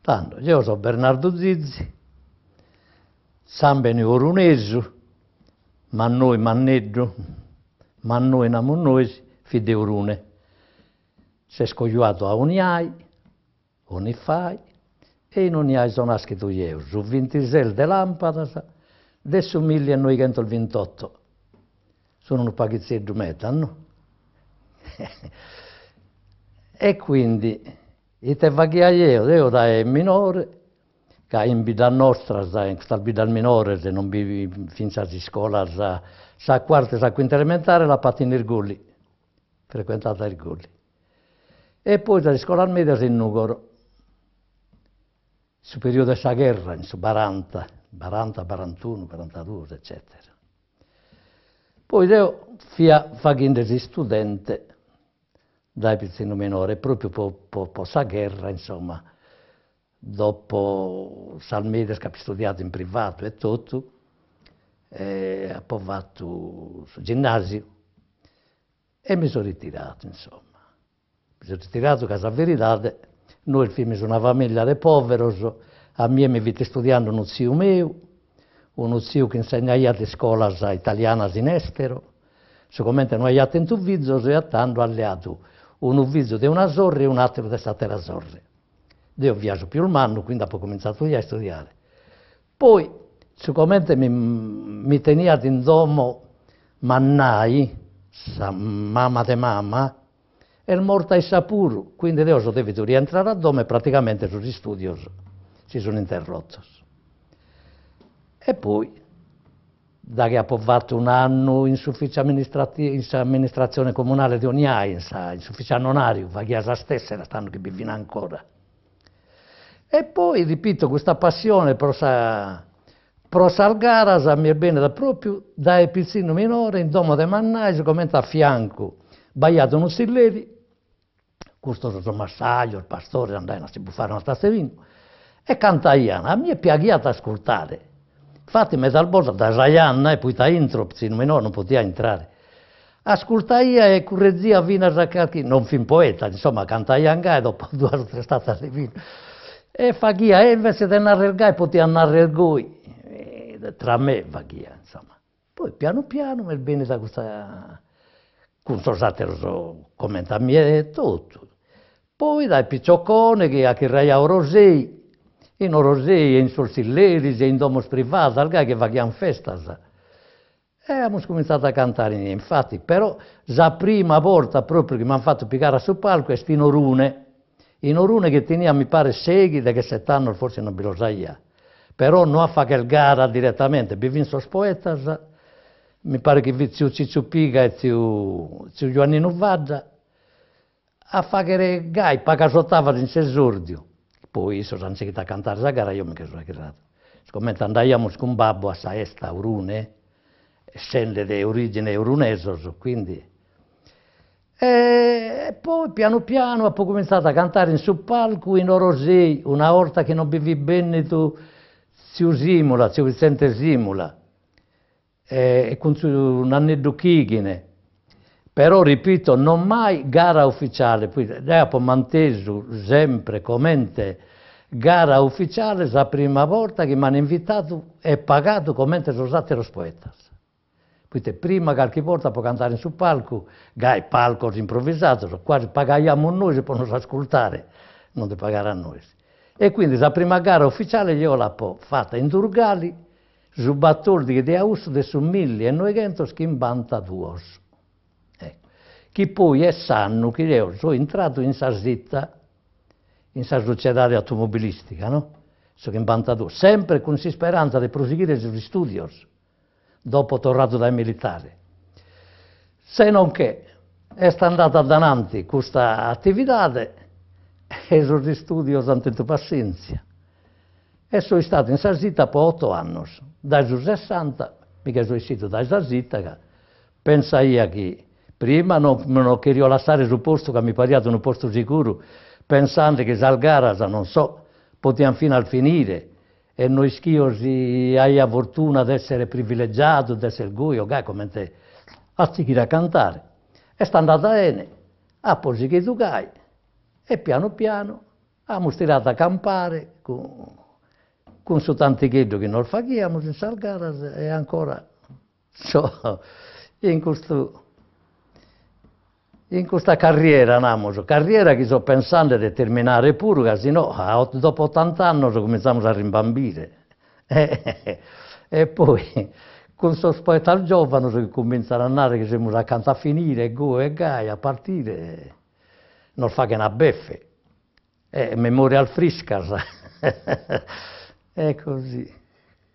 Tanto, io sono Bernardo Zizzi, Sambeni Orunesu, Mannoi Manneddu, Mannoi Namunnoisi, Fide Orune. Si è scogliato a Uniai, Onifai, e in Uniai sono nascito io, su 26 de lampada, adesso 1928. Sono un pagizzetto metano. E quindi, ite vaglia io da minore, che in vita nostra, in questa vita minore, se non vivi fin a scuola, sa quarta e sa quinta elementare, la patina Irgulli, frequentata Irgulli. E poi da scuola media in Nugoro, sul periodo della guerra, in su 40, 41, 42, eccetera. Poi io facendo studente dai pizzino minore, proprio per la guerra, insomma, dopo Salmedes che ho studiato in privato e tutto, ho fatto il ginnasio e mi sono ritirato, insomma. Mi sono ritirato, che la verità, noi siamo una famiglia di poveri, a me mi avete studiando uno zio mio, uno zio che insegna a scuola italiana in estero, siccome non ha in un vizio, e tanto alleato un vizio di una sorre e un altro di questa terra sorre. Io viaggio più il anno, quindi ho cominciato io a studiare. Poi, siccome mi teniate in domo Mannai, mamma di mamma, è morta in Sapuru, quindi io sono dovuto rientrare a domo e praticamente gli studi si sono interrotti. E poi, da che ho fatto un anno in amministrazione comunale di Oniai, in ufficio onorario, va la stessa, era stanno che vivono ancora. E poi, ripeto, questa passione per Salgara mi è bene proprio da pizzino minore, in domo di Mannai, come a fianco, baiato un silleri, questo sono massaggio, il pastore, andai a si buffare una tazza di vino, e cantaiano. A me è piaciuto ascoltare. Infatti, mi dal bordo da Zaianna e poi da intro, pizzino minore, non poteva entrare. Ascoltaia e currezzia vino a Zaccarchi, non fin poeta, insomma, cantaia anche e dopo 2 o 3 tazze di vino. E faghia, e invece di andare al gai, poteva andare al goi, tra me faghia, insomma. Poi piano piano mi è bene da questa, con sono stato commentami e tutto. Poi dai piccioccone che a che raia Orosei, in Orosei e in Solsilleri e in domos privati, al gai che faghiamo festa. E abbiamo cominciato a cantare, infatti, però la prima volta proprio che mi hanno fatto piccare sul palco è in Orune. In Orune che tenia, mi pare, 6 da che 7 anni, forse non me lo saia. Però non a fare gara direttamente, vi vinso poetas, mi pare che vi zio Ciccio Piga e zio Giovannino Vadda, a fare gai, pagasottava in sesordio. Poi sono anziché a cantare la gara, io mi sono chiamato. Siccome andavamo con babbo a Saesta, a Orune, essendo di origine orunese, quindi. E poi piano piano ho cominciato a cantare in sul palco in Orosei, una volta che non vivi bene tu, zio Simula, zio Vicente Simula, e con un annetto Chighine. Però, ripeto, non mai gara ufficiale, poi dopo manteso sempre come gara ufficiale la prima volta che mi hanno invitato e pagato come sono stati i poetas. Quindi prima qualche volta per cantare sul palco, gai palco improvvisato, quasi pagaiamo noi se possono ascoltare, non di pagare a noi. E quindi la prima gara ufficiale io l'ho fatta in Durgali, su 14 di agosto del 1952. Ecco. Che poi è sanno che io sono entrato in Sarzitta, in sa società automobilistica, no? Sono in 52, sempre con speranza di proseguire gli studi. Dopo tornato dai militari. Se non che è andata avanti questa attività e sono studio tanto pazienza. E sono stato in Sarzitta per 8 anni, dai 60, mica sono uscito da Sarzitta, pensa io che prima non queria lasciare sul posto che mi pariato un posto sicuro, pensando che Salgara, non so, potevano fino al finire, e noi schiosi hai la fortuna di essere privilegiato, di essere guio, come te, a seguire a cantare. E sta andata bene, a posi che tu gai, e piano piano abbiamo tirato a campare con su tanticheddo che non facciamo in Salgaras e ancora so, in questa carriera, carriera che sto pensando di terminare pure, che se no dopo 80 anni cominciamo a rimbambire. E poi, con questo poeta al giovane, che cominciano a andare, che siamo accanto a finire, go e gai, a partire, non fa che una beffe. Memorial Friscas. È così.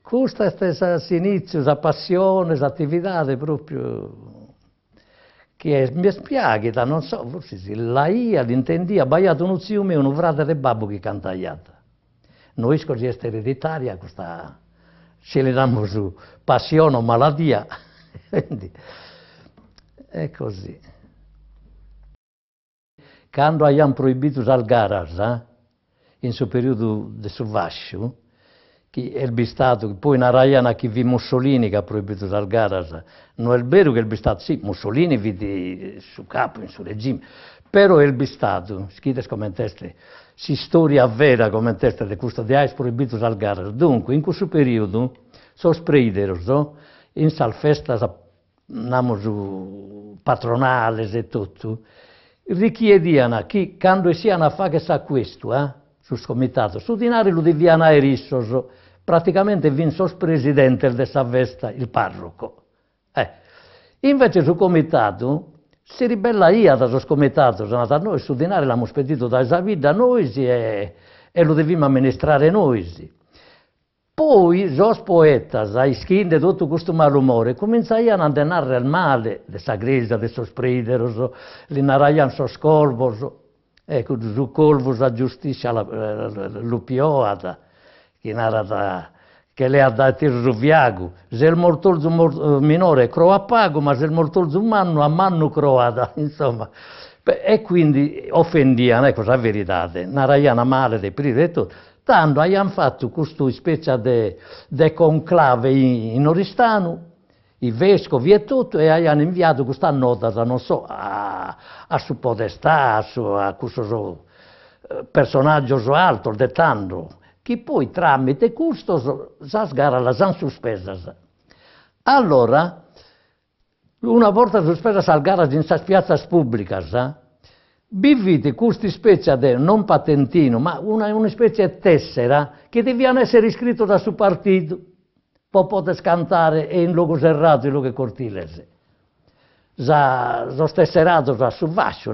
Questa è stata l'inizio, la passione, l'attività proprio che mi spiace, non so, forse la ia, l'intendia, baiato uno zio mio, un frate del babbo che cantaiata. Noi così è ereditaria, questa, ce le diamo su passione o malattia, quindi è così. Quando abbiamo proibito le garas, in questo periodo di Vascio, che è il Stato, poi in Raiana che vi Mussolini che ha proibito le garas, non è vero che il Stato, sì, Mussolini vide su capo, in suo regime, però è il Stato, scrive come teste, si storia vera come teste di questo di proibito le garas. Dunque, in questo periodo, sono spreiders, in sal festa, patronale e tutto, richiediano che quando siano a fare che sa questo, sul comitato, su dinari lo deviano a Erissos, praticamente vinso il presidente di questa festa, il parroco. Invece sul comitato si ribella io da sul comitato, noi su dinari l'abbiamo spedito da Zavida noi e lo dobbiamo amministrare noi. Poi, i poetas, ai skin di tutto questo malumore, cominciano a narrare il male della Grecia, dei suoi sprideros, li narrano sui colvos, ecco, su colvos la giustizia l'upioata, che le ha dato il ruviago. Se il mortolzo minore croa pago, ma se il mortolzo umano a mano croata, insomma. E quindi offendiano, ecco la verità, narrano male dei primi e tutto. Tanto abbiamo fatto questa specie di conclave in Oristano, i vescovi e tutto, e abbiamo inviato questa nota, non so, a suo podestà, a questo personaggio alto, de tanto, che poi tramite questo sa sgara la san sospesa. Allora, una volta sospesa la gara in piazza pubblica, vivete questa specie di, non patentino, ma una specie di tessera che deviano essere iscritto da suo partito, poi potete cantare in luogo serrato, in luogo cortilese. Sono tesserato da su Vascio,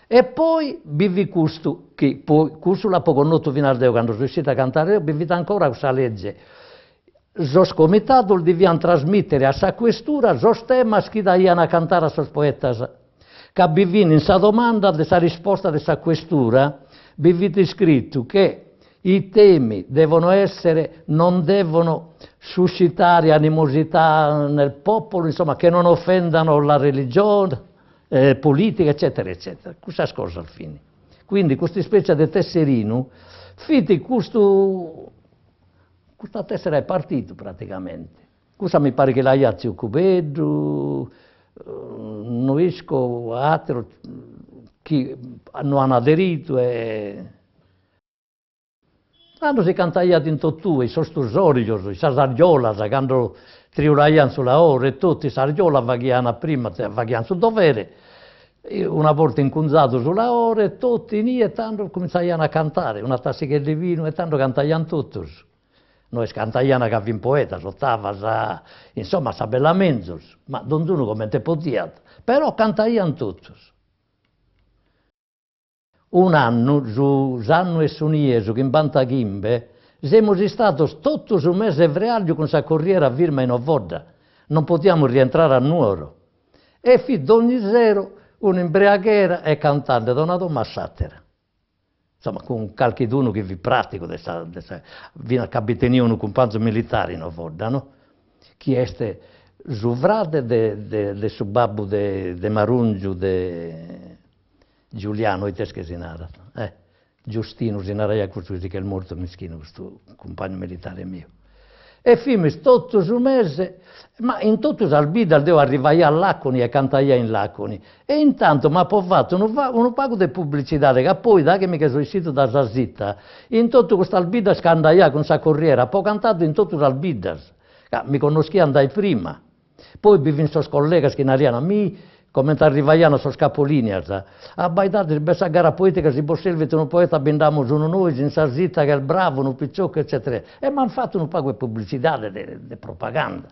e poi vivi questo, che poi questo l'ha poco noto fino al deo, quando sono riuscito a cantare, vivete ancora questa legge. Sos comitato deviano trasmettere a sa questura, sos temas che daiano a cantare a sos poetas. Che bivino in sa domanda della risposta della questura, bivite scritto che i temi devono essere, non devono suscitare animosità nel popolo, insomma, che non offendano la religione, politica, eccetera, eccetera. Questa cosa al fine. Quindi questa specie di tesserino, fiti questa tessera è partito praticamente. Questa mi pare che la Iazio Cubeddu, Noisco, altri che non hanno aderito e hanno si cantato in tutto, i sostusorios, i sargiolas, quando triulaiano sulla ora e tutti, i sargiola vaghiano prima, vaghiano sul dovere, una volta incunzato sulla ora e tutti, e tanto cominciavano a cantare, una tassica di vino e tanto cantavano tutti. Noi cantavamo che avevamo poeta, sottava, insomma, sa bella menzos, ma non uno come te poteva, però cantavano tutti. Un anno, su Sanno e Sunieso, in Bantaghimbe, siamo stati tutto un mese evreaglio con sa corriera a Virma in Ovoda. Non potevamo rientrare a nuoro. E d'ogni zero, un'imbriaghera e cantante Donato Massattera. Insomma, con qualcuno che vi pratico, viene a capitania un companzo militare in Ovoda, no? Chi è Zuvrade de suo babbo de Marungiu de Giuliano, i teschi sinara. Giustino sinara, che è morto mischino, questo compagno militare mio. E fimi tutto su mese, ma in tutto al bida devo arrivare a Laconi e cantare in Laconi. E intanto mi ha fatto un pago di pubblicità, che poi da che mi sono uscito da Zazitta, in tutto questo albida scandaia con sa corriera, poi ho cantato in tutto al bidas. Mi conosci andai prima. Poi vi vinso colleghi che arrivano a me, come arrivano sono scapolini, a baitare di questa gara poetica si può servire un poeta bendiamo uno noi, in Zazitta che è il bravo, un picciocco, eccetera. E mi hanno fatto un pago di pubblicità, di propaganda.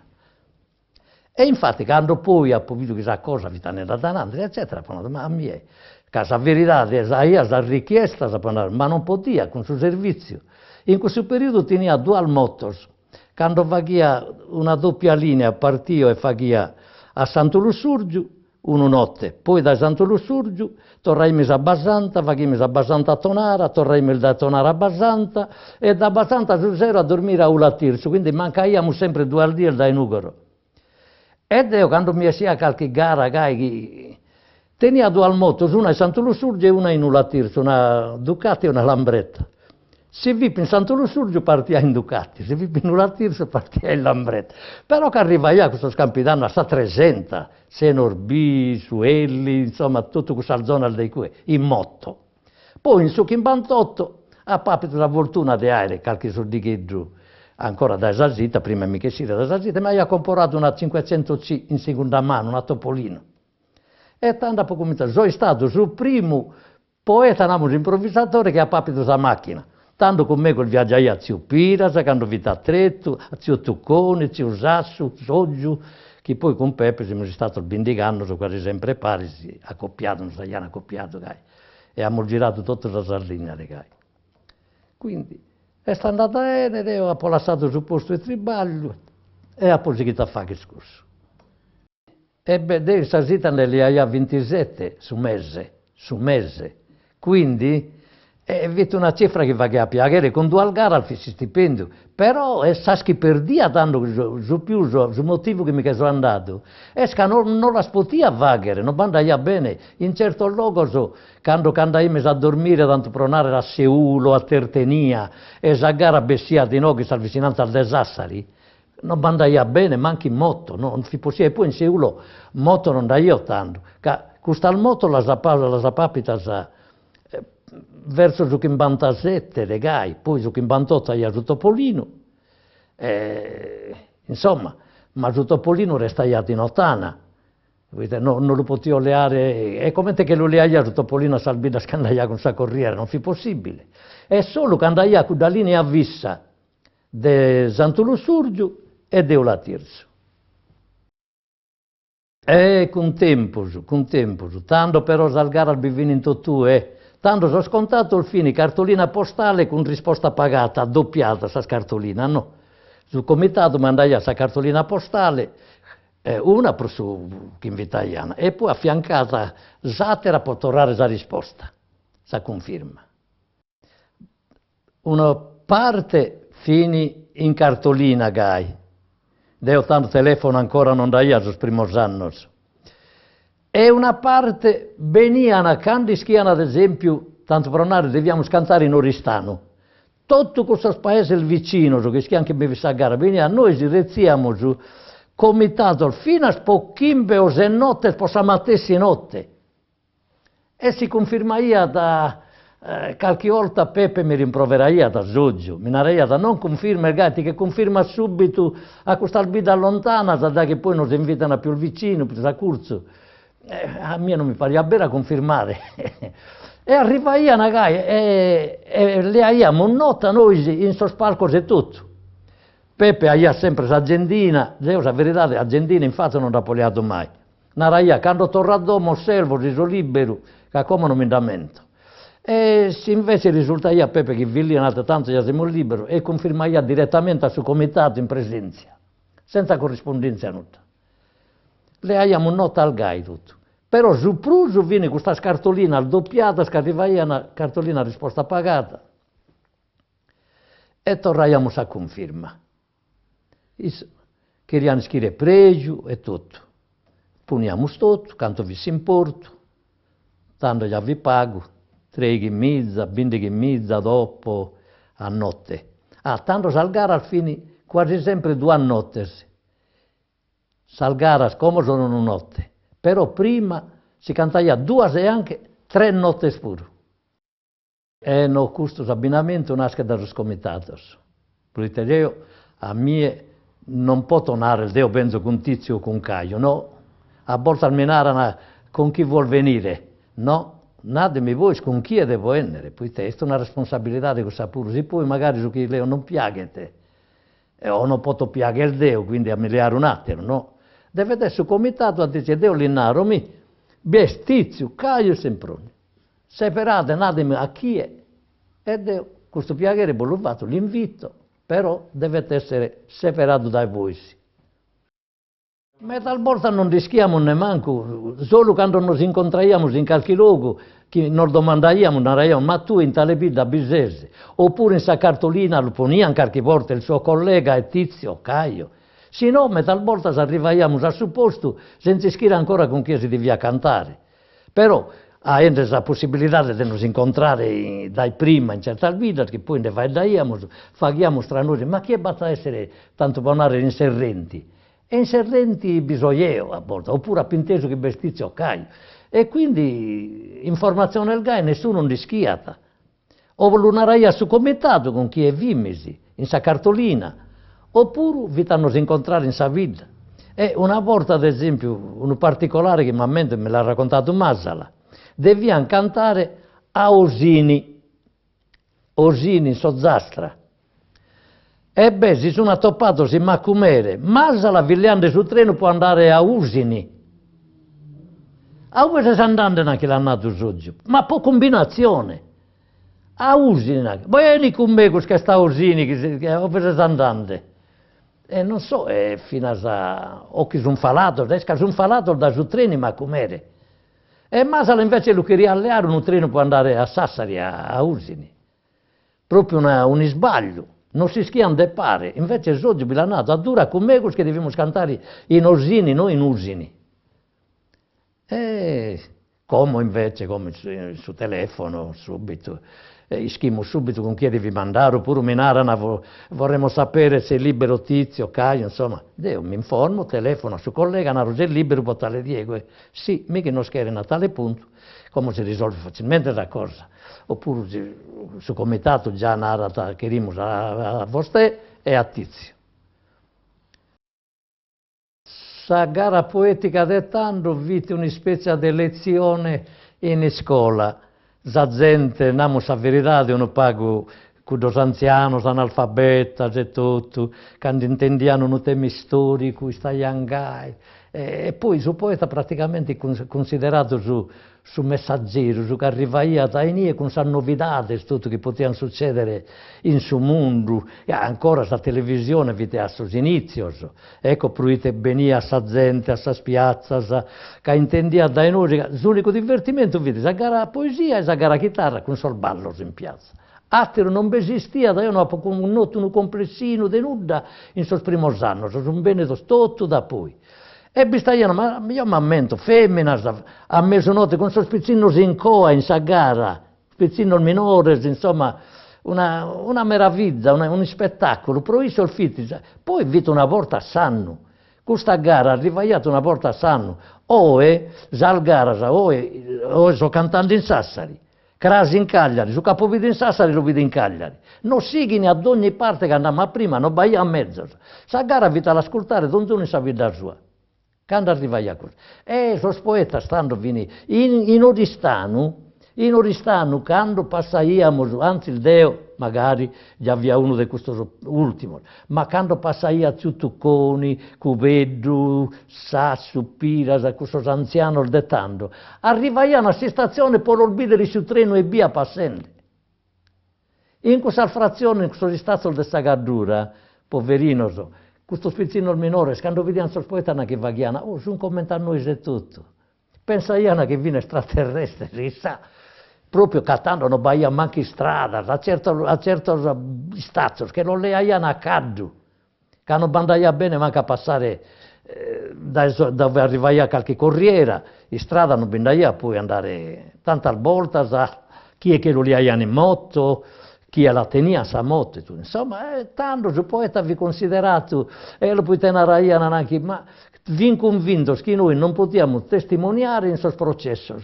E infatti quando poi ha potuto chissà cosa, vita nella danza, eccetera, ma a me, casa verità, la richiesta, ma non poteva con il suo servizio. In questo periodo tenia dual motos, quando faceva una doppia linea, partio e faceva a Santo Lussurgiu, una notte, poi da Santo Lussurgiu tornaimo a Basanta, facciamo a Basanta a Tonara, tornaimo da Tonara a Basanta e da Basanta su zero a dormire a Ulatirsu, quindi mancaiamo sempre 2 al giorno da Inugoro. Ed io quando mi sia qualche gara, tenia 2 motos, una in Santo Lussurgiu e una in Ulatirsu, una Ducati e una Lambretta. Se vi in Santo Lussurgiu partia in Ducati, se vi in Ulatirsu partia in Lambretta. Però che arriva io a questo scampidano a 300, Senorbì, Suelli, insomma tutta questa zona dei qui, in moto. Poi in su 58 a papito la fortuna di aereo, qualche soldicheggio ancora da Zazitta, prima mica si da Zazitta, ma io ho comprato una 500C in seconda mano, una Topolino. E tanto poi cominciato, sono stato sul primo poeta improvvisatore che ha papito la macchina. Tanto con me col viaggiai a Zio Pirasa, quando vita a Tretto, a Zio Tuccone, Zio Sassu, Soggiu, che poi con Peppe siamo stati bendigando, sono quasi sempre pari, accoppiato, non sai, accoppiato, e abbiamo girato tutta la Sardegna, Quindi, è stato andato bene, io ho lasciato sul posto di tribaglio e ho poi seguito a fare il scorso. E beh, questa zita ne li ha 27 su mese, quindi è una cifra che va a pagare con 2 gare al fissi stipendio, però è saschi per dia tanto su più su motivo che mi sono andato, è che non la spotia vagare, non andava bene, in certo luogo quando andai a dormire tanto pronare a Seulo, a Tertenia, e a gara bessia di noi che sta vicinanza al Desassari, non andava bene, manchi in moto, non si possibile, e poi in Seulo moto non da io tanto, questa moto la sapapita verso il 57 regai, poi il 58 a Topolino, insomma, ma Topolino resta in Ottana, non lo potevo leare, è come che lo leaia Topolino a Salbida scandaia con sa corriera, non fu possibile. È solo che andaia da linea vissa di Santo Lussurgiu e di Ulatirsu. E con tempo, tanto però salgare al bivino in totù, tanto sono scontato il fine, cartolina postale con risposta pagata, doppiata sta cartolina, no? Sul comitato mandai questa cartolina postale, una per su italiana, e poi affiancata Zatera per tornare la risposta, la conferma. Una parte fini in cartolina, Deo tanto telefono ancora non da io, sui primi anni. E una parte veniano, quando schiano ad esempio, tanto per andare, dobbiamo cantare in Oristano. Tutto questo paese vicino, che schiano anche bevi a gara, veniamo, noi ci rezziamo su comitato fino a pochimbe o se notte, possiamo attessi notte. E si confermaia da qualche volta Peppe mi rimproveraia da Zoggio, mi nareia da non conferma il gatti che conferma subito a questa albida lontana, da che poi non si invitano più il vicino, più da curso. A me non mi pare bene a confermare. E arrivai a Nagai e le abbiamo nota noi in sospalco e tutto. Peppe aveva sempre l'agendina, la verità, l'agendina infatti non l'ha poliato mai. Naraia, quando torna a domo, osservo, riso libero, che come un emendamento. E se invece risulta a Peppe che villianato tanto già siamo liberi e conferma direttamente al suo comitato in presenza, senza corrispondenza nulla. Le abbiamo nota al gai tutto. Però su pruso viene questa cartolina doppiata, che arriva una cartolina risposta pagata. E torniamo a conferma. Queriamo scrivere pregio e tutto. Puniamo tutto, quanto vi si importa, tanto già vi pago, 3,5, 20,5 dopo a notte. Tanto salgare al fine quasi sempre 2 notti. Salgaras come sono una notte, però prima si cantava 2 e anche 3 notti pure. E no questo abbinamento nasce dai comitatos. Perché io a me non può tornare il Deo penso con Tizio o con Caio, no. A volte almenare con chi vuol venire, no. Natemi voi con chi devo essere, poi è una responsabilità di questa pure, se poi magari su chi Leo non piace o non posso piagare il Deo, quindi a miliare un attimo, no. Deve essere su comitato a dire Deo linnaro mi, bies Tizio, Caio e Semproni. Separate, natemi a chi è, e Deo, questo piacere voluto, l'invito, però deve essere separato dai voi. Ma talvolta non rischiamo nemmeno, solo quando ci incontriamo in qualche luogo, che nos domandiamo, ma tu in tale vita bisese, oppure in sa cartolina lo poniamo qualche volta il suo collega è Tizio, Caio. Se no, talvolta arriviamo a supposto senza scrivere ancora con chi si devia cantare. Però, avendo la possibilità di nos incontrare dai prima in certa vita, che poi ne vediamo, facciamo stranosi, ma chi è batta essere tanto buonare in serrenti? E in serrenti bisogno a volte, oppure a Pinteso che vestizio Caio. E quindi informazione del Gai nessuno non rischiata. O l'unaraia su comitato con chi è vimesi, in sa cartolina, oppure vi hanno incontrare in sa vita. E una volta, ad esempio, un particolare che me l'ha raccontato Masala, deviano cantare a Osini in Sozzastra. E beh, si sono attoppato in Macumere, Masala vigliando sul treno può andare a Usini. A dove si andando anche l'annato oggi? Ma po' combinazione. A Usini, vieni con me che sta a Usini, che dove si andando? E non so, fino a o che sono falato, sono falato da su treni Macumere. E Masala invece lo queria alleare un treno può andare a Sassari, a Usini. Proprio un sbaglio. Non si schiano de pare, invece oggi mi l'ha nato a dura con me che dobbiamo cantare in Osini, non in Usini. E come invece, come su telefono, subito, ischimo subito con chi devi mandare, oppure minarana, vorremmo sapere se è libero Tizio, Caio, insomma. Io mi informo, telefono su collega, Naro, se è libero, può tale Diego. Sì, mica non scherena a tale punto, come si risolve facilmente la cosa. Oppure su comitato già narrata che rimos a vostè e a Tizio. Sa gara poetica dettando vite una specie di lezione in scuola. La gente, namo sa verità, non pago con dos anzianos, analfabetas e tutto, quando intendiano un tema storico, stai angai. E poi su poeta praticamente considerato su messaggero, su che arrivaia da inie con sa novidades, tutto che potevano succedere in su mondo, e ancora sa televisione vite a sus inizios, ecco pruite venia sa gente, a sa spiazza, che intendia da noi, l'unico divertimento vite, sa gara poesia e sa gara chitarra con sol ballos in piazza. Altro non esistia, da io non ho un complessino di nulla in sos primos anni, sono un bene tutto da poi. E bistaiano, ma io mi ammento, femmina, a mezzanotte con sospizzino in coa, in sa gara, spizzino minore, insomma, una meraviglia, un spettacolo, proviso il fitti. Poi vito una volta a Sanno, questa gara arrivaiata una volta a Sanno, zal gara, sto cantando in Sassari. Crasi in Cagliari, su capovide in Sassari lo vide in Cagliari. Non sigini ad ogni parte che andiamo a prima, non vai a mezzo. Sa gara vita all'ascoltare, non tu ne sa vita sua. Quando arriva a cosa. Sono poeti stanno vini in Oristano, quando passaiamo, anzi il Deo, magari già aveva uno di questi ultimi, ma quando passaia a Ciutucconi, Cuveddu, Sassu, Piras, questi anziani dettando, arrivaiano a questa stazione per orbitare sul treno e via passando. In questa frazione, in questo stato di Sagadura, poverino, questo spizzino minore, quando vediamo questi poeti che vaghiano, sono commentano noi e tutto. Pensaiano che viene extraterrestre, chissà. Proprio cattando non vai manco in strada, a certi stati che non le aiano a caddu, che non bandaia bene manco a passare dove arrivaia qualche corriera, in strada non bandaia poi andare tante volte, chi è che lo li aiano in moto, chi la tenia sa motte, insomma, tanto il poeta vi considerato, e lo puoi tenere anche, ma vi convinto che noi non possiamo testimoniare in questo processo.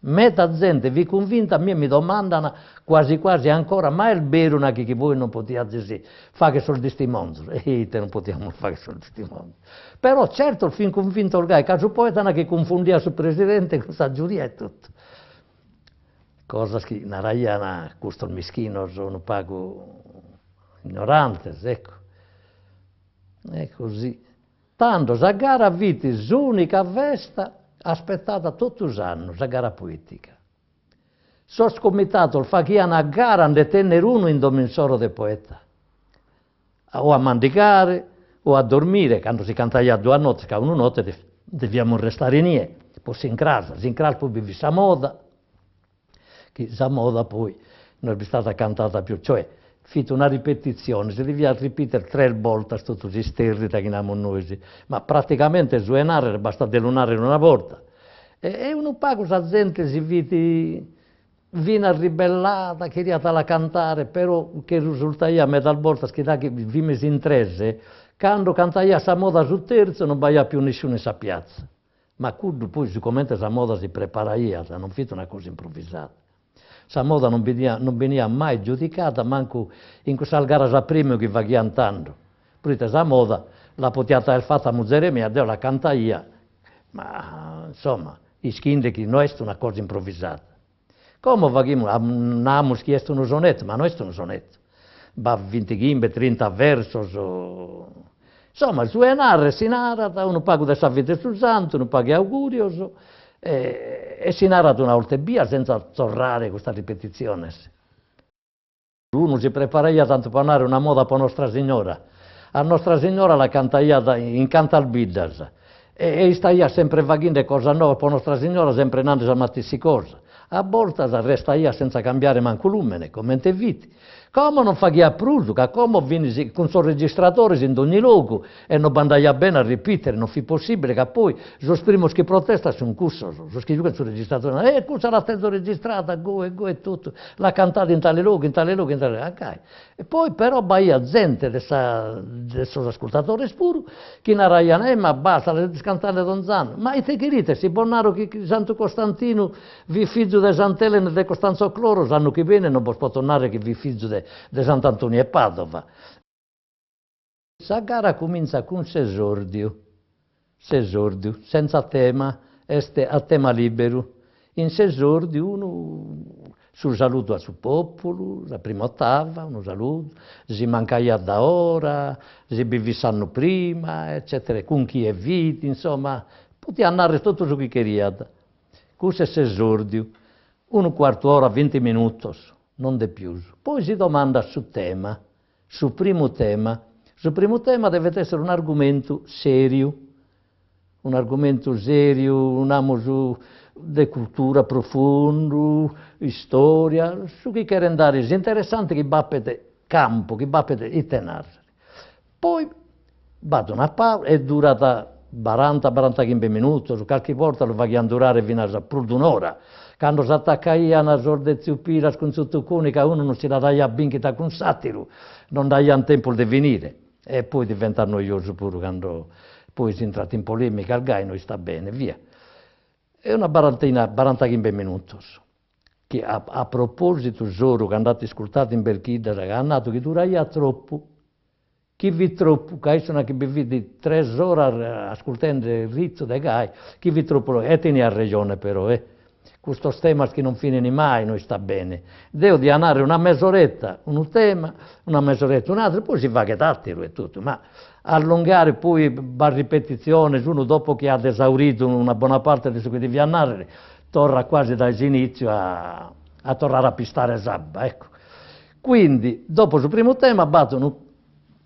Metà gente vi convinta, a me mi domandano quasi quasi ancora, ma è vero che voi non potete dire, fare sul testimoni, e non possiamo fare sul testimoni. Però certo il fin convinto il gai, che il poeta che confondia sul presidente con la giuria e tutto. Cosa che in Araiana, questo mischino, sono pago ignorante, ecco. È così. Tanto, la gara a viti, l'unica festa aspettata tutti gli anni, la gara poetica. So scomitato il fa che una gara di tenere uno in domensoro del poeta. O a mandicare, o a dormire, quando si canta a 2 notti, che a 1 notte dobbiamo restare in poi si incrasa poi vive la moda, che la moda poi non è stata cantata più, cioè, fate una ripetizione, si deve ripetere 3 volte tutto si sterrita che abbiamo noi, ma praticamente suonare basta delunare una volta. E uno pago sa gente si viene ribellata, che la cantare, però che risulta a metà volta che vi mesi in 3, quando cantai a moda sul terzo non vai più nessuno in sa piazza. Ma quando poi sicuramente la moda si prepara, non fate una cosa improvvisata. La moda non veniva mai giudicata, manco in questa gara sa prima che va chiantando. Perché la moda la poteva il fatto a Muzere mia, la canta io, ma insomma, i schinde che non è una cosa improvvisata. Come vaghiamo, non abbiamo chiesto un sonetto, ma non è un sonetto. Va 20 30 versi. Insomma, il suonare si narra, uno paga da Savite sul Santo, uno paga augurioso, e si narra una volta via senza tornare questa ripetizione. Uno si prepara tanto per narrare una moda per Nostra Signora. A Nostra Signora la canta in Cantalbidas. E sta sempre vaghinde cosa nuova per Nostra Signora, sempre nando a mattissi cosa. A volte resta senza cambiare manco lumene, come te viti. Come non fa chi ha pruso, che come vieni con suoi registratori in ogni luogo e non bandaia bene a ripetere, non fu possibile che poi i primi che protesta sono curso, sono che giocano sul registratore, cosa la teso registrata, go e tutto, la cantata in tale luogo, in tale luogo, in tale luogo, okay. E poi però baia gente dei suoi ascoltatori spuro, che narraiano, ma basta, le cantare Donzano, ma i te che si bonaro che Santo Costantino vi figlio di Sant'Elena e di Costanzo Cloro, sanno che bene, non può tornare che vi figlio di Sant'Antonio e Padova. La gara comincia con sesordio, senza tema, a tema libero. In sesordio uno sul saluto al suo popolo, la prima ottava, uno saluto, si mancaia da ora, si bivissanno prima, eccetera, con chi è vita, insomma, poteva andare tutto su chi queria. Questo è sesordio, 1/4 ora, 20 minuti. Non di più. Poi si domanda sul tema, sul primo tema. Sul primo tema deve essere un argomento serio, un amo di cultura profondo, storia, su chi vuole andare, è interessante che bappete campo, che bappete itinerari. Poi vado una pausa, è durata 40-45 minuti, qualche volta lo va a durare fino a più di un'ora. Quando si attaccaiano a sorde zupiras con sottocunica, uno non si la dà binchita con satiro, non dà tempo di venire. E poi diventa noioso pure quando poi si entra in polemica, al gai non sta bene, via. È una 45 minuti. Che a proposito, Zoro, che andate ascoltato in Belchida, è andato che duraia troppo. Chi vi troppo, che sono che vi vedi 3 ore ascoltando il ritmo dei gai, chi vi troppo, e tieni a ragione però, Questo tema che non finisce mai, non sta bene. Devo di andare una mezz'oretta un tema, una mezz'oretta un altro, poi si va che tattilo e tutto, ma allungare poi a ripetizione, uno dopo che ha esaurito una buona parte di ciò che devi andare, torna quasi dall'inizio a tornare a pistare sabba, ecco. Quindi, dopo il primo tema, battono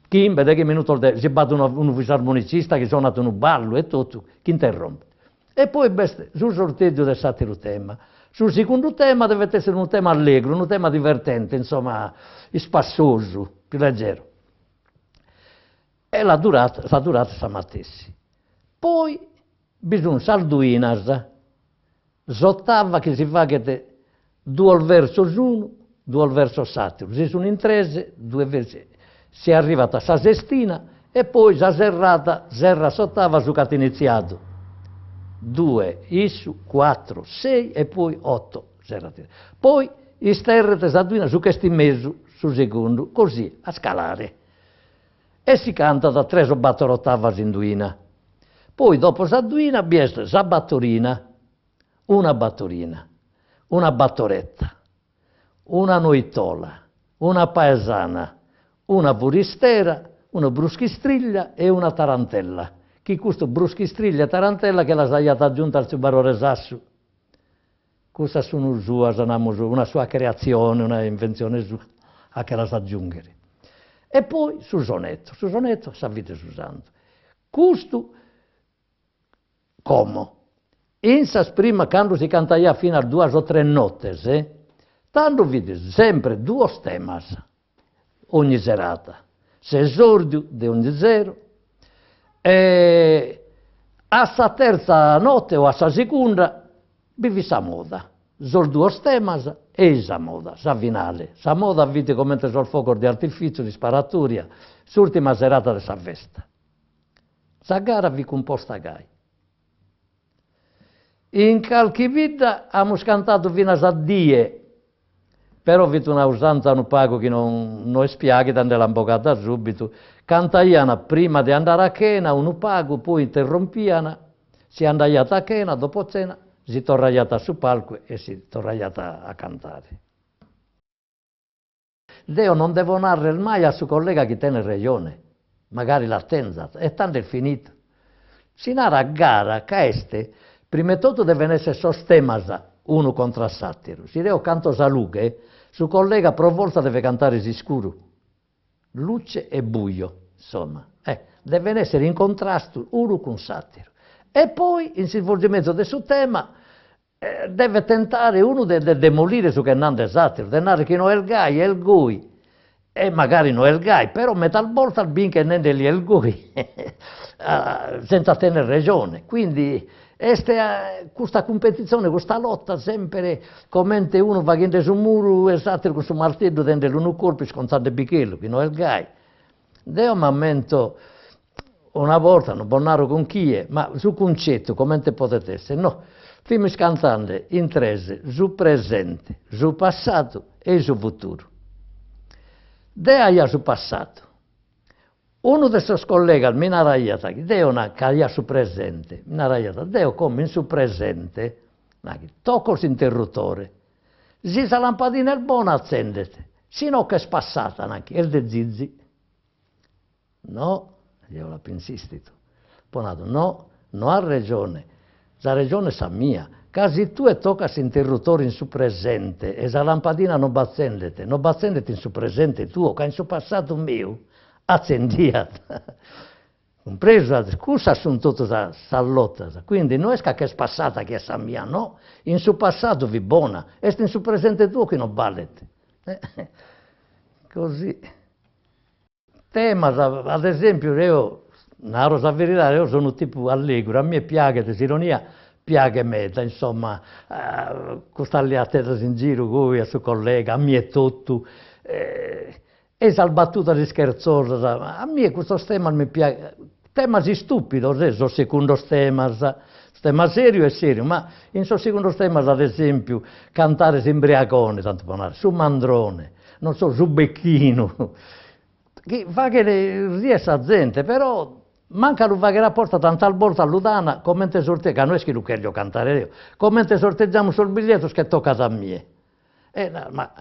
15 minuti, si batte un fisarmonicista che suona un ballo e tutto, che interrompe. E poi sul sorteggio del satiro tema. Sul secondo tema deve essere un tema allegro, un tema divertente, insomma, spassoso, più leggero. E la durata stamatessi. Poi bisogna salduinas, zottava che si fa che 2 verso uno, due verso satiro, si sono in trese, due versi, si è arrivata a sa sestina e poi sa serrata, serra sottava su che ha iniziato. 2, issu, 4, 6 e poi 8 serrate. Poi isterrete sa duina su questo mezzo, su secondo, così, a scalare. E si canta da 3 o 4 ottavas in duina. Poi dopo sa duina bieste sa battorina, una battoretta, una noitola, una paesana, una buristera, una bruschistriglia e una tarantella. Chi questo bruschistriglia e tarantella che la saiata aggiunta al suo barore sassu. Questa sono sua, una sua creazione, una invenzione sua, a che la sa aggiungere. E poi su sonetto sa vite Susanto. Questo come? In sa prima, quando si cantaia fino a 2 o 3 notte, tanto vide sempre 2 temas ogni serata. Se esordio di ogni zero, e a sa terza notte o a sa seconda vivi sa moda. Sol 2 temas e sa moda, sa finale. Sa moda vide come sol fuoco di artificio, di sparatoria, l'ultima serata di sa festa. Sa gara vi composta gai. In qualche vita abbiamo cantato fino a die, però vita una usanza non pago che non spiaghi, tanto l'hanno bocata subito. Cantaiana prima di andare a cena, uno pago, poi interrompiana, si andaiata a cena, dopo cena si tornaiata sul palco e si tornaiata a cantare. Io non devo narrare mai a suo collega che tiene regione, magari l'attenza, e tanto è finito. Si narra a gara, che este, prima di tutto deve essere sostemasa uno contro il satiro. Se io canto salughe, suo collega pro volta deve cantare sicuro. Luce e buio, insomma. Deve essere in contrasto uno con satiro. E poi, in svolgimento del suo tema, deve tentare uno di demolire su che non è satiro, di narrare che non è il gai, è il gui. E magari non è il gai, però metà volta il bin che non è il gui, senza tenere ragione. Quindi, questa competizione, questa lotta sempre come uno va su un muro e l'altro con suo martello dentro l'uno colpo scontando il bicchiere, che non è il gai. Io mi ammento una volta, non bonaro con chi è, ma su concetto, come potete essere? No, stiamo cantando in trese, sul presente, sul passato e sul futuro. Dea sul passato. Uno dei suoi colleghi mi ha detto che Deo che sul presente, mi ha detto, Deo come in sul presente, tocca l'interruttore, se la lampadina è buona accendete, se no che è spassata, è il de zizi. No, io l'ho insistito. No, non ha ragione, la ragione è mia. Casi tu e tocca l'interruttore in su presente e la lampadina non bazzendete in su presente tuo, che in su passato mio, accendiata. Compreso, scusa sono tutte sallotta. Quindi non è che è passata che è mia, no. In su passato vi buona, è in su presente tuo che non ballete. Così. Tema, ad esempio, io, una cosa verità, io sono tipo allegro, a me piace l'ironia, piace meta, insomma, costarli a testa in giro, lui, a suo collega, a me è tutto, e sal battuta di scherzosa, a me questo tema mi piace, tema stupido, sono secondo tema serio e serio, ma in suo secondo tema, ad esempio, cantare s'imbriacone, tanto per su mandrone, non so, su becchino, che fa che riesce a gente, però manca lo va che rapporta tanta volta all'udana, come te sorteggiamo, non è che lo voglio cantare io, come te sorteggiamo sul biglietto che tocca a me. Ma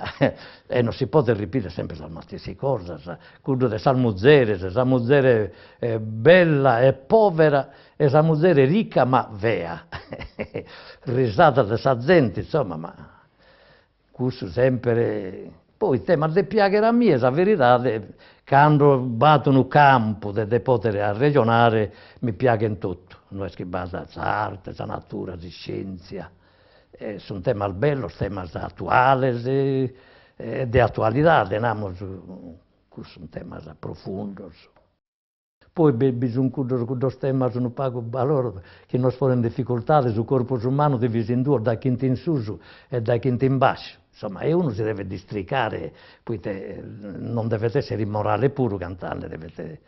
non si può ripetere sempre la stessa cosa, quello di salmuzzere, se la muzzere è bella e povera, e la muzzere ricca ma vea, risata di sa gente, insomma, ma questo sempre. Poi il tema del piacere a me, la verità, quando battono campo di poter ragionare, mi piace in tutto. Non è che basa l'arte, la natura, la scienza. Sono temi belli, temi attuali, di attualità, sono temi profondi. Poi bisogna che questi temi sono paghi valore, che non sono in difficoltà sul corpo umano diviso in due, da chi in su e da chi in basso. insomma, e uno si deve districare, poi non deve essere immorale pure cantare, deve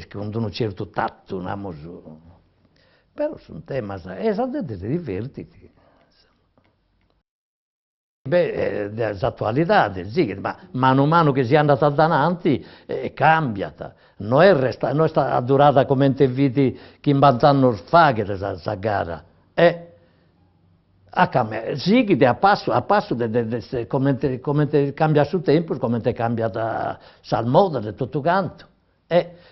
con un certo tatto, però sono temi, e la gente si diverte. Beh, l'attualità, sì, ma mano a mano che si è andata avanti, è cambiata. Non è stata durata come in viti che in 20 anni fa che questa gara. Sì, che a passo come cambia sul tempo, come è cambiata la moda di tutto canto.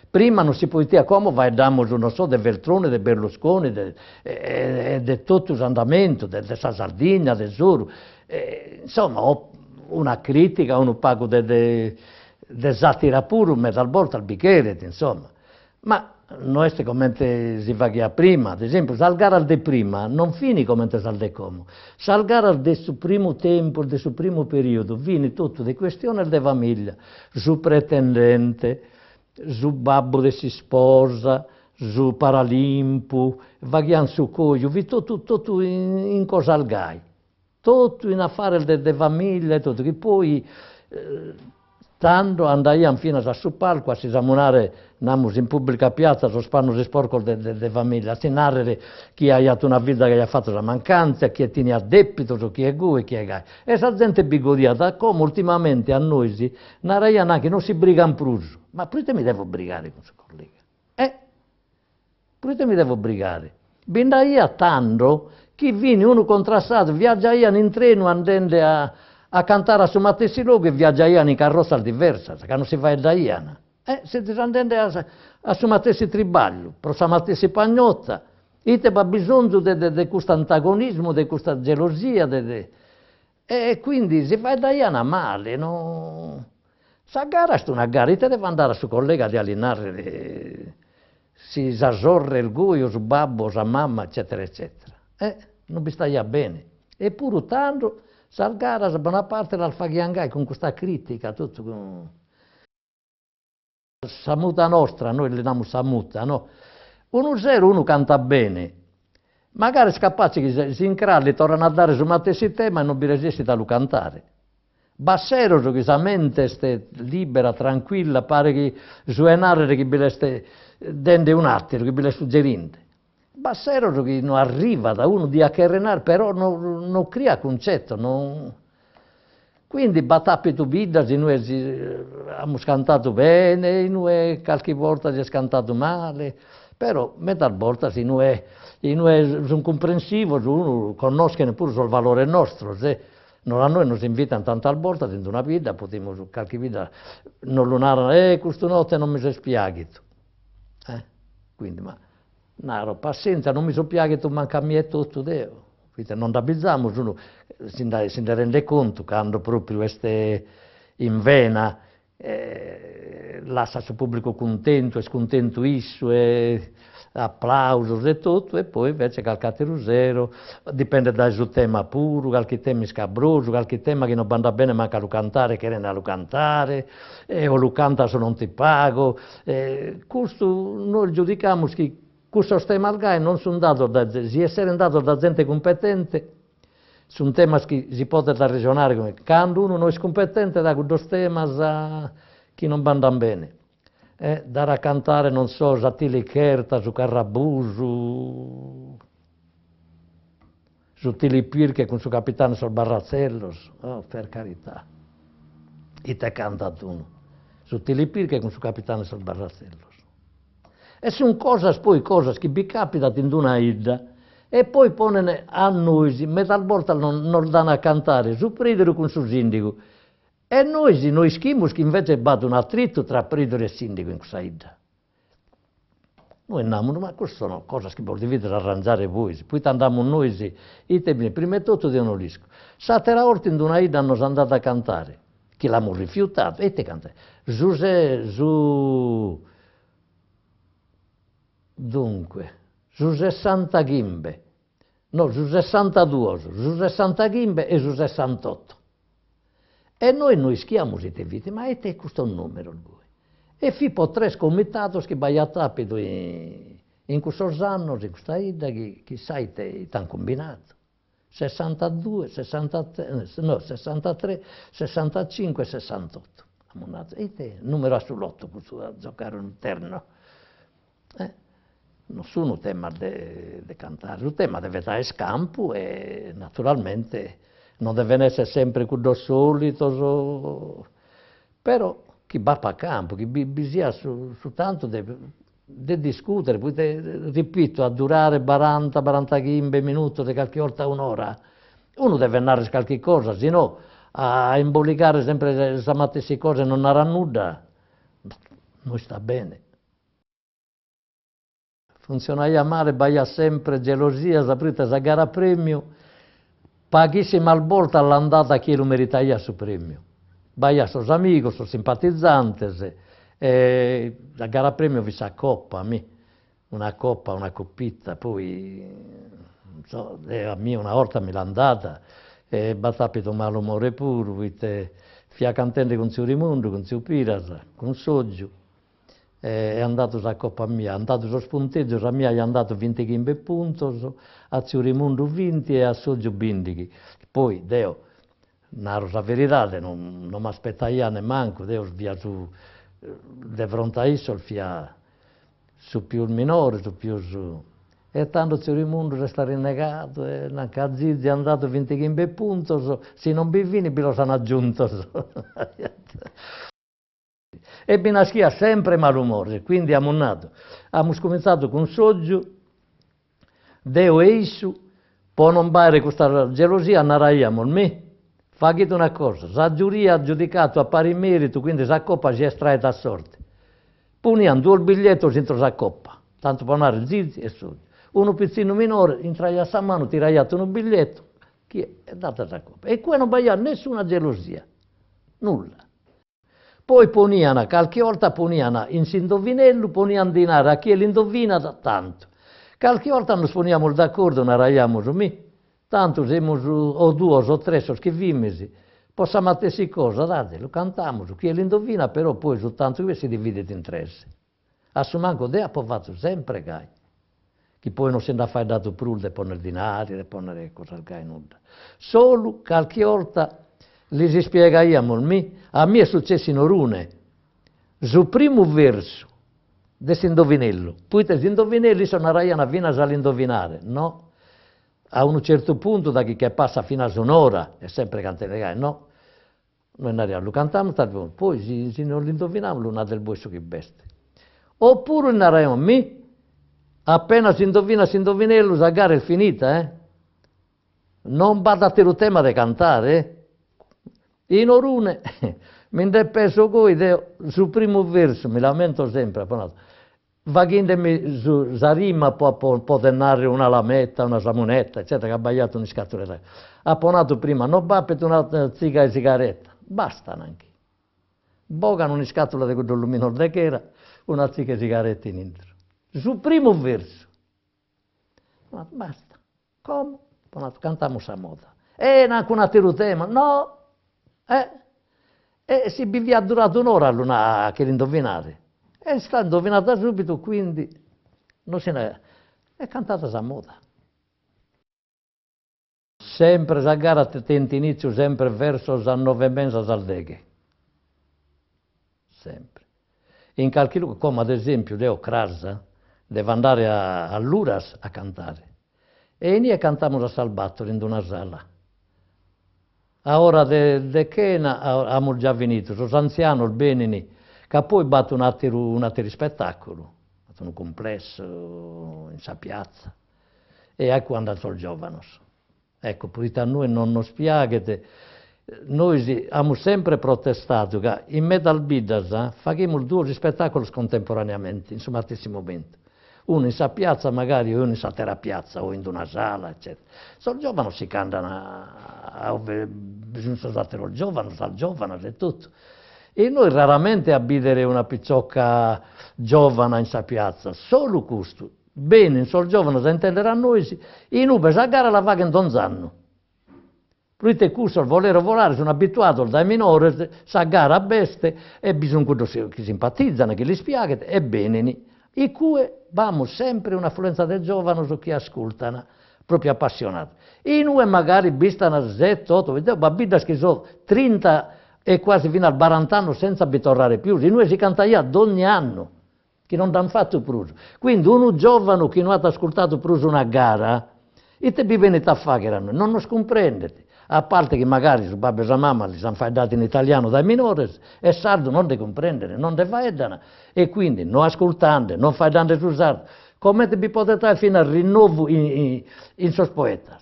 Prima non si poteva come vai damos, non so, del Veltroni, del Berlusconi, di tutto l'andamento, della Sardegna, del Zuru. Insomma, una critica, un pago di satira pure, ma talvolta al bicchiere, insomma. Ma non è come si faceva prima, ad esempio, salgare al de prima non fini come sal de come. Salgare al de suo primo tempo, del suo primo periodo, viene tutto di questione de famiglia, su pretendente, su babbo che si sposa, su Paralimpo, vaghiamo su coglio, vi tutto in cosa al gai. Tutto in affare de famiglia, tutto, che poi tanto andaiamo fino a sul palco a si esaminare in pubblica piazza, lo spanno di sporco de famiglia, a si narrare chi ha avuto una vita che gli ha fatto la mancanza, chi tiene a debito, chi è gu e chi è gai. E esa gente bigodiata, come ultimamente a noi si, narraiano che non si brigano più. Ma perché mi devo brigare con questo collega? Perché mi devo brigare? Bindaia tanto che viene uno contrastato, viaggiaiano in treno andando a cantare a su matessi luoghi e viaggiaiano in carrozza diversa, che non si va da Iana. Si andando a su matessi triballo, per sa matessi pagnotta, ite ha bisogno di questo antagonismo, di questa gelosia, e quindi si va da Iana male, no? Sa gara è una gara, ite deve andare a suo collega di allenare, si esorre il guio, su babbo, su mamma, eccetera, eccetera. Non vi stai bene. Eppure tanto, Salgara, da buona parte, l'alfaghiangai con questa critica, tutto con... Samuta nostra, noi le diamo samuta, no? 1-0 uno canta bene, magari è capace che si incralli, tornano a dare su matessi tema e non vi resiste da lo cantare. Bassero, che sa mente ste libera, tranquilla, pare che suonare che vi le dende un attimo, che vi le suggerinte. Bassero che non arriva da uno di accherenare, però non crea concetto. Non... Quindi battapito bidda, noi abbiamo cantato bene, noi qualche volta si è cantato male, però metà volta noi sono comprensivo, uno conosce neppure sul valore nostro. Non a noi ci invitano tante volte dentro una vita, potremmo qualche vita non lunare, questa notte non mi si è spiaghito. Quindi, ma no, pazienza, non mi sono spiaghito, manca a me tutto, Dio. Non abbiamo, uno si rende conto che hanno proprio queste in vena, lascia il suo pubblico contento, è scontento isso, applausi e tutto, e poi invece qualche rusero, dipende dal suo tema puro, qualche tema scabroso, qualche tema che non va bene manca a cantare, che rende a cantare, o lo canta se non ti pago. Questo noi giudichiamo che questo tema al GAI non sono dato si essere dato da gente competente, su un tema che si può ragionare come quando uno non è competente da questo tema che non vanno bene. Dare a cantare, non so, Satili Cherta, su Carrabuso, su Tili Pirche con suo capitano sul Barrazzellos, oh, per carità. E te canta uno, su Tili Pirche con suo capitano sul Barrazzellos. E sono cose che vi capitano in una ida, e poi pongono a noi, metà volta non danno a cantare, su Pridere con suo sindaco. E noi schimos che invece battono un attrito tra Pridere e sindaco in questa ida. Noi andiamo, ma queste sono cose che potete arrangiare voi, poi andiamo noi, prima di tutto di un disco. Satera orti in una ida hanno andato a cantare, che l'hanno rifiutato, e te cantare. Dunque, su 60 ghimbe, no, su 62, su 60 ghimbe e su 68. E noi schiamo siete vite, ma è questo un numero voi. E Fippo 3 comitati che vai a tapido in questo anno, in questa ida, che sai te t'hanno combinato. 62, 63, no, 63, 65, 68. Il numero assoluto per giocare un terno. Non sono tema di cantare, il tema deve essere scampo e naturalmente non deve essere sempre quello solito, però chi va a campo, chi bisogna su tanto di discutere, poi ripeto, a durare 40-45 minuti, di qualche volta un'ora, uno deve andare a qualche cosa, se no a imbolicare sempre le stesse cose non sarà nulla, non sta bene. Funzionaia male, baia sempre gelosia, saprite, a gara premio, paghissima al volta all'andata chi lo meritaia su premio. Baia sos amigos, sos simpatizzantes, a gara premio vi sa coppa, a me, una coppa, una coppita, poi, non so, a me una volta me l'ha andata, battapito malumore pure, fia cantante con zio Rimundo, con zio Piras, con Soggiu, è andato a coppa mia, è andato sullo spunteggio, a mia è andato 25 punti, a zio Rimundo 20 e a Soggiu 20. Poi, Deo, narro la verità, non mi aspettaia neanche, Deo via su, di fronte a isso, via su più il minore, su più su. E tanto zio Rimundo resta rinnegato, e anche a Zizi è andato 25 punti, se non bivini, lo hanno aggiunto. E Binaschia sempre malumore, quindi abbiamo cominciato con Soggiu, Deo e Issu, poi non bere questa gelosia, narraiamo me. Fagite una cosa, la giuria ha giudicato a pari merito, quindi la coppa si è estraetta a sorte. Puniamo 2 biglietti dentro la coppa, tanto per andare Zizi e Soggiu. Uno pizzino minore, intraia a mano, tiraiato un biglietto, che è data la coppa. E qui non baia nessuna gelosia, nulla. Poi poniano, qualche volta poniano in indovinello, poniano dinare a chi l'indovina da tanto. Qualche volta non poniamo d'accordo, narraiamo su me, tanto siamo o 2 o 3 che vimesi, possiamo a te cosa, date, lo cantiamo, chi l'indovina, però poi soltanto che si divide in 3. Assumanco de ha fatto sempre gai, che poi non se ne fa dato più di ponere dinari, di ponere cosa gai, nulla. Solo qualche volta li si spiegaiamo a me è successo in Orune, sul primo verso di indovinello, poi te indovinelli sono a fino all'indovinare, no? A un certo punto, da chi che passa fino a un'ora, è sempre cantare, no? Noi andiamo, lo cantiamo, poi se non l'indoviniamo, l'una del buosso che beste. Oppure andiamo a me, appena si indovina indovinello, la gara è finita, Non vada a te il tema di cantare, In Orune, mi è preso coi, sul primo verso, mi lamento sempre, vaghendemi su la rima, può tenere una lametta, una samunetta, eccetera, che ha sbagliato una scatoletta. Ha ponato prima, non bappete una ziga e sigaretta, basta anche. Bogano una scatola di quello luminoso che era, una ziga e sigaretta in intro. Sul primo verso. Basta. Come? Cantiamo sa moda. Anche un altro tema, no? E si vivia durato un'ora che l'indovinare. E sta indovinata subito, quindi non se ne è cantata a moda. Sempre la gara tenta inizio, sempre verso le 9:30 al deghe. Sempre. In qualche luogo, come ad esempio Leo Crasa, deve andare all'Uras a cantare. E noi cantiamo a Salvatore in una sala. A ora de Chena abbiamo già finito, sono anziano, il Benini, che poi batto un altro spettacolo, un complesso in sa piazza, e ecco andato il giovanos. Ecco, poi a noi non nos spiegate, noi abbiamo sempre protestato che in Metal Bidas facciamo 2 spettacoli contemporaneamente, in su stessi momenti. Uno in sa piazza magari, uno in sa terra piazza o in una sala, eccetera. Sono giovani si cantano, bisogna usare il giovane, dal giovane e tutto. E noi raramente abitare una picciocca giovane in sa piazza, solo questo. Bene, in sol giovane si intenderà a noi, in ube sa gara la va che non sanno. Lui te cusso al volere volare, sono abituato dai minori, sa gara a beste, e bisogna che simpatizzano, che li spiegano, e bene. E cui abbiamo sempre un'affluenza dei giovani su chi ascoltano, proprio appassionati. E noi magari bistano 7, 8, ma bidas che sono 30 e quasi fino al 40 anni senza bitorrare più. E noi si cantaiamo ogni anno, che non hanno fatto più. Quindi uno giovane che non ha ascoltato più una gara, e te viene a fare, non lo comprendete. A parte che magari su babbo e la mamma li hanno fatti in italiano dai minori, e sardo non li comprendere, non li fanno. E quindi non ascoltando, non fanno su sardo, come vi potete fino al rinnovo in sos poetas.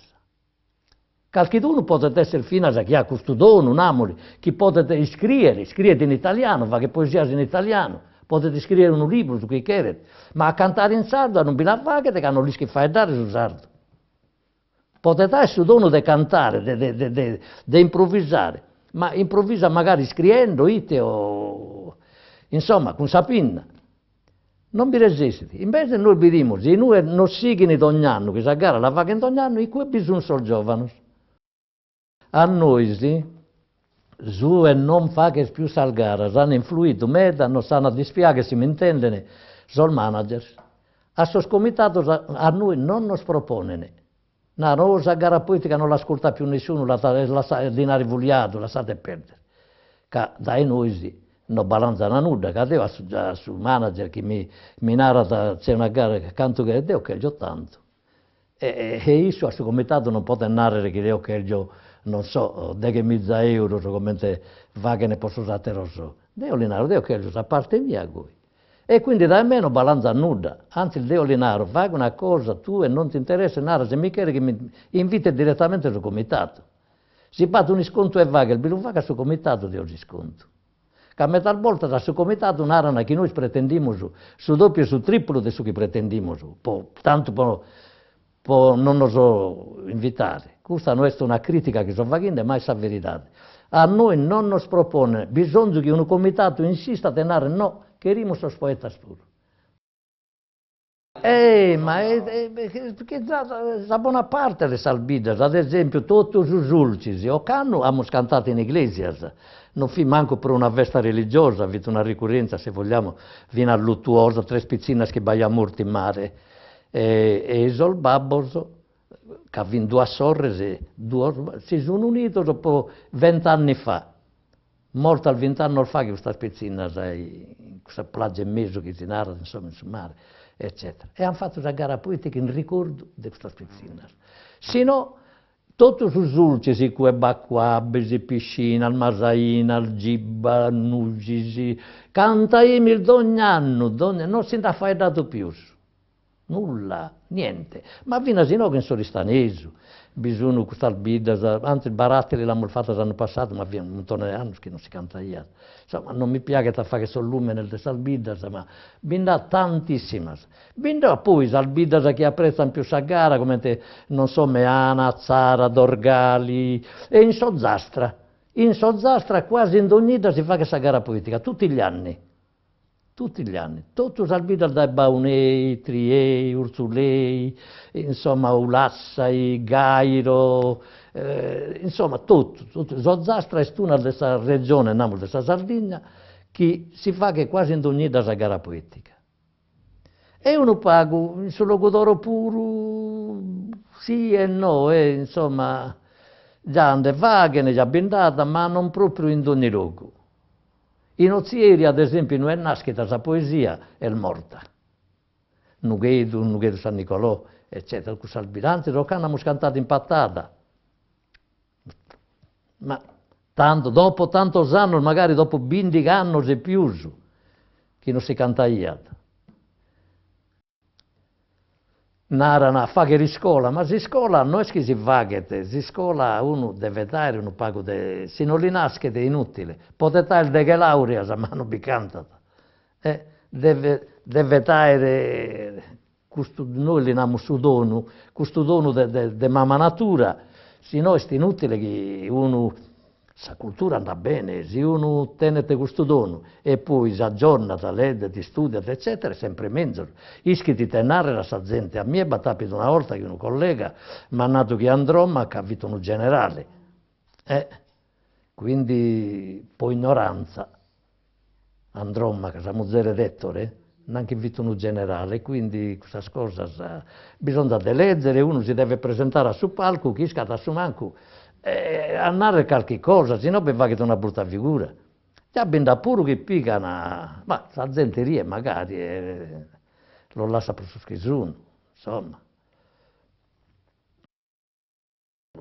Qualcuno potete essere fino a chi ha questo dono, un amore, chi potete scrivere in italiano, fare poesia in italiano, potete scrivere un libro su chi chiedete, ma a cantare in sardo non vi la fate che hanno rischi di dare su sardo. Potete avere il dono di cantare, di improvvisare, ma improvvisa magari scrivendo, ite o insomma, con sapinna. Non vi resistete. Invece noi vediamo, se noi non seguono ogni anno, che questa gara la fanno ogni anno, e qui bisogna solo giovani. A noi, sì, su e non fa che più salgara, hanno influito, meda, non sanno dispiare, si mi intendono, sono manager. A sos comitato a noi non nos propongono. No, rosa gara politica non l'ascolta più nessuno, la dinari vogliato, lasciate perdere. Che dai noi sì, non balanzano nulla, che devo sul manager che mi narra c'è una gara che canto che devo che io tanto. E io a questo comitato non posso narrare che devo che io non so, de che mezza euro, come va che ne posso usare rosso. Devo linare, devo che io a parte mia qui. E quindi da me non balanza nulla, anzi il Deo Linaro fa una cosa tu e non ti interessa nada, se mi chiede che mi invita direttamente sul comitato. Si fa un sconto e va che il bilu fa che sul comitato di oggi sconto. Che a metà volta da sul comitato narrano che noi pretendiamo su doppio e su triplo di su che pretendiamo, tanto non lo so invitare. Questa non è una critica che sto facendo, ma è la verità. A noi non nos propone, bisogna che un comitato insista a tenere no, queremos os poetas puros. Ma perché da buona parte le salbidas, ad esempio, tutti os ulcis, o canno abbiamo cantato in iglesias, non fi manco per una festa religiosa, ha avuto una ricorrenza, se vogliamo, viene a luttuosa, 3 spizzinas che baia morti in mare, e il babbo, che ha vinto 2 sorre, si sono uniti dopo 20 anni fa. Morto al 20 anni fa che questa spezzina, in questa plaggia in mezzo che si narra, insomma, sul mare, eccetera. E hanno fatto una gara poetica in ricordo di questa spezzina. Se no, tutti i ulci, come Bacquabesi, Piscina, il Masaina, il Gibba, il Nugisi, canta Emil ogni anno, non si è fai dato più. Nulla, niente. Ma fino a no che non sono ristaneso. Bisogna questa albida, anzi il barattoli l'hanno fatto l'anno passato, ma via un tonne di anni che non si canta io. Insomma, non mi piace da fare solo lume nel salbida, ma binda tantissime. Binda poi salbida che apprezzano più sa gara, come te, non so, Meana, Zara, Dorgali, e in Sozzastra. In Sozzastra quasi in ogni si fa questa gara politica, tutti gli anni. Tutti gli anni, tutti salbida dai Baunei, Triei, Urzulei, insomma Ulassai, Gairo, insomma tutto. Sozzastra è una della regione, namo della Sardegna, che si fa che quasi in ogni da gara poetica. E uno paga sul luogo d'oro puro, sì e no, insomma, già ande vaghe, già bendata, ma non proprio in ogni luogo. In Ozieri, ad esempio, non è nascita la poesia, è morta. Nughedo San Nicolò, eccetera, con Salbiranzi, lo che hanno cantato in patata. Ma tanto, dopo tantos anni, magari dopo 20 anni e più, che non si canta iata. Narana fa che riscola, ma si scola non è che si vaghete, si scola uno deve dare, uno pago se non li nascete è inutile. Potete il de che laurea, ma non vi cantata. Deve dare, noi li abbiamo su dono, questo dono de mamma natura, se no è inutile che uno, la cultura anda bene, se uno tenete questo dono e poi si aggiorna, ti studia, eccetera, è sempre meglio. Iscritti a tenere la sa gente. A me è capitato una volta che un collega mi ha dato che Andromma che ha avuto un generale. Quindi, poi ignoranza. Andromma, che siamo zero rettore, neanche invito un generale, quindi questa cosa bisogna de leggere, uno si deve presentare sul palco, chi scatta su manco, a narrare qualche cosa, se no va che una brutta figura. Già ben da pure che picano, ma la gente rie magari, lo lascia per su schizzuno, insomma.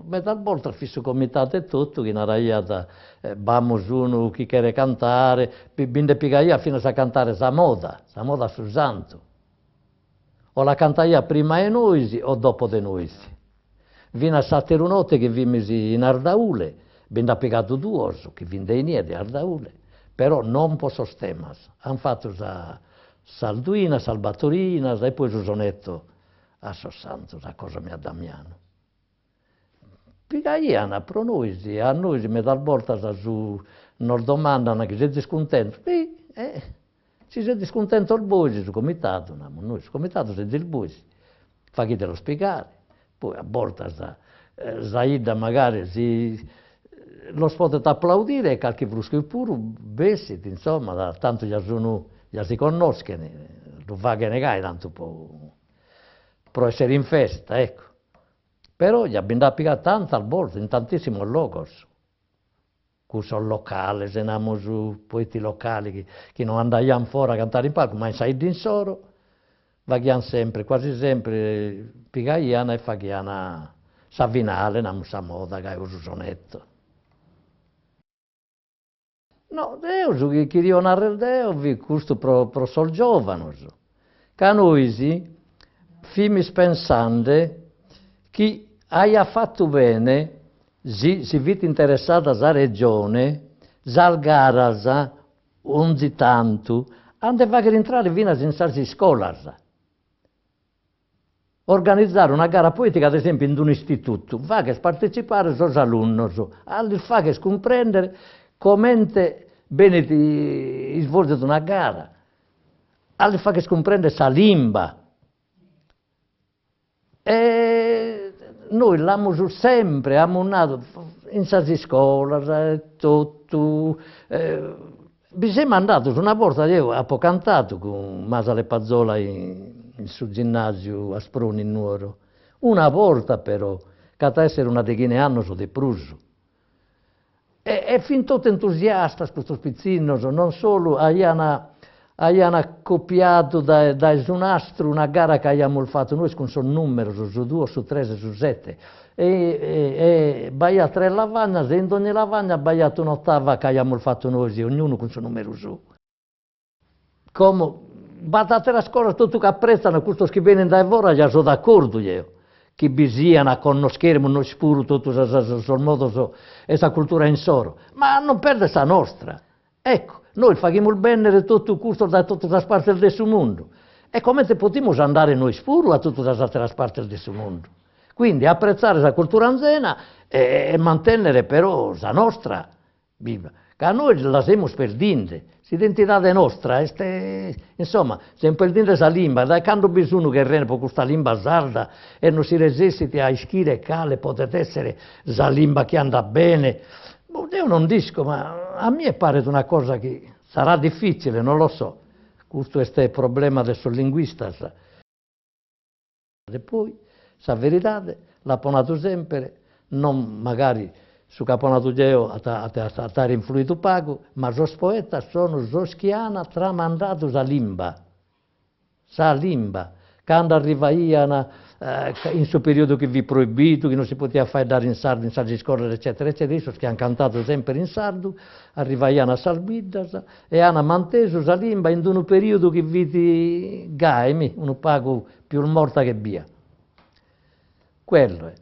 Ma talvolta il fisso comitato e tutto, che naraiata, vamos uno che vuole cantare, binde pigaia fino a cantare sa moda sul santo. O la cantaia prima e noi o dopo de noi. Vino a sattere notte che vimisi in Ardaule, binde piegato due, che vinde in niente Ardaule, però non posso stemas. Han fatto sa Salduina, Salvatorina, e poi su sonetto a so santo, la cosa mia Damiano. Pigaiana, pro noi, a noi mi talvolta su non domandano che sei discontento. Sì, ci sei discontento il voi su comitato, noi su comitato sei il voi, fa chi te lo spiegare. Poi a volte Zaida magari lo potete applaudire e qualche brusco pure, bessit, insomma, tanto già si conoscono, lo fa che negai tanto può essere in festa, ecco. Però gli abbiamo applicato tanto al volte, in tantissimi luoghi. Curso locale, se andiamo su poeti locali che non andavano fuori a cantare in palco, ma in Said in Soro, vaghiamo sempre, quasi sempre, pigaiana e faghiana savinale, andiamo a moda, che è un sonetto. No, Deus, che io narro Deus, questo pro sol giovane, che noi fimi pensando che aia fatto bene, si vite interessata alla regione, al garas, ogni tanto, hanno fatto entrare fino a senza scuola. Organizzare una gara poetica, ad esempio, in un istituto, fa che partecipare sono alunni, fa che comprendere come bene ti svolge una gara, fa che comprendere la lingua. E noi l'abbiamo sempre ammonnato in sale scuola, tutto. Mi sembra andato una volta, io ho cantato con Masale Pazzola in sul ginnasio a Sproni in Nuoro. Una volta però, che essere una decine anni di Pruso. E fin tutto entusiasta questo spizzino, non solo abbiamo copiato da Sunastro una gara che abbiamo fatto noi con un numero, su 2, su 3, su 7. E baia 3 lavagna, e in ogni lavagna ha baiato un'ottava che abbiamo fatto noi, ognuno con il suo numero su. Come battate la scuola, tutto che apprezzano, questo che viene da ora, già sono d'accordo io. Che bisogna a conoscere noi spuru tutto sul modo, questa cultura in soro. Ma non perde sa nostra. Ecco. Noi facciamo il bene tutto questo da tutte le parti del mondo. E come possiamo andare noi spuru a tutte le altre parti del mondo? Quindi apprezzare la cultura anzena e mantenere però la nostra viva. Che noi la stiamo perdendo. L'identità nostra, insomma, stiamo perdendo la lingua. Da quando bisogna che rende per questa lingua sarda e non si resiste a ischire cale, potete essere la lingua che anda bene. Io non dico, ma a me pare una cosa che sarà difficile, non lo so. Questo è il problema del linguista. E poi, la verità, l'ha ponato sempre, non magari su caponato Geo a influito pago, ma i poeti sono os che hanno tramandato la lingua. La lingua. Quando arrivavano in suo periodo che vi proibito, che non si poteva fare dare in sardo, in saggi scorrere, eccetera, eccetera, adesso che hanno cantato sempre in sardo, arrivavano a Salbiddas e hanno manteso la lingua in un periodo che vi gaimi, un pago più morta che via. Quello è.